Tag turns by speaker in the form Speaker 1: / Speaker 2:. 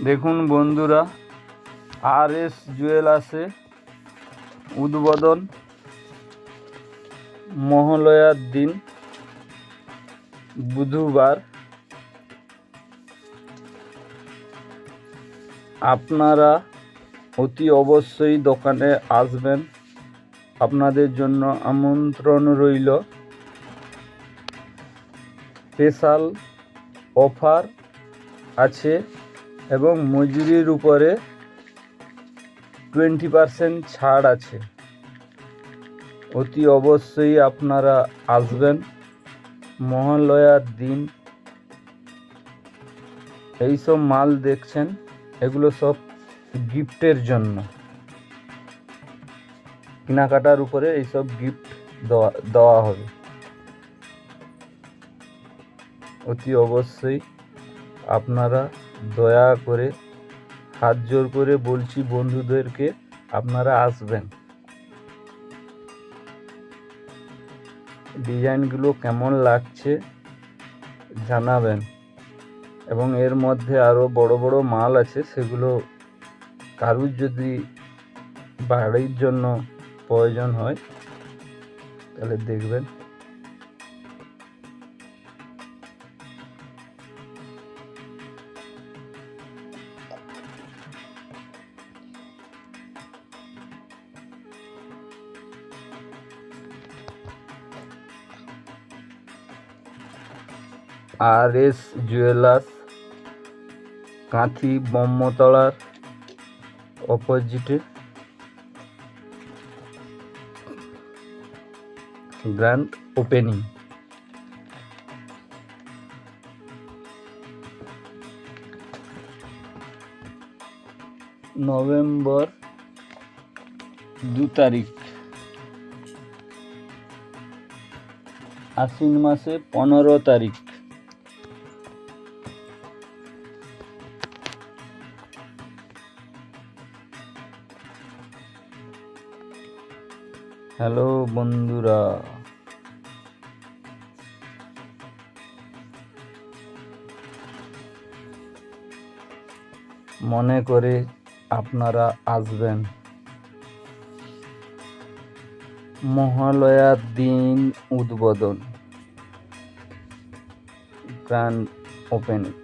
Speaker 1: দেখুন বন্ধুরা, RS জুয়েলার্সে উদ্বোধন মহালয়ার দিন বুধবার। আপনারা অতি অবশ্যই দোকানে আসবেন, আপনাদের জন্য আমন্ত্রণ রইল। স্পেশাল অফার আছে এবং মজুরির উপরে 20% ছাড় আছে। অতি অবশ্যই আপনারা আসবেন মহালয়ার দিন। এইসব মাল দেখছেন, এগুলো সব গিফটের জন্য, কেনাকাটার উপরে এইসব গিফট দেওয়া হবে। অতি অবশ্যই আপনারা দয়া করে, হাত জোর করে বলছি বন্ধুদেরকে, আপনারা আসবেন। ডিজাইনগুলো কেমন লাগছে জানাবেন, এবং এর মধ্যে আরও বড় বড় মাল আছে, সেগুলো কারুর যদি বাড়ির জন্য প্রয়োজন হয় তাহলে দেখবেন। RS জুয়েলার্স, কাঁথি ব্রহ্মতলার অপোজিটে, গ্র্যান্ড ওপেনিং। নভেম্বর 2 তারিখ, আশ্বিন মাসে 15 তারিখ। হ্যালো বন্ধুরা, মনে করে আপনারা আসবেন। মহালয়ার দিন উদ্বোধন, গ্র্যান্ড ওপেনিং।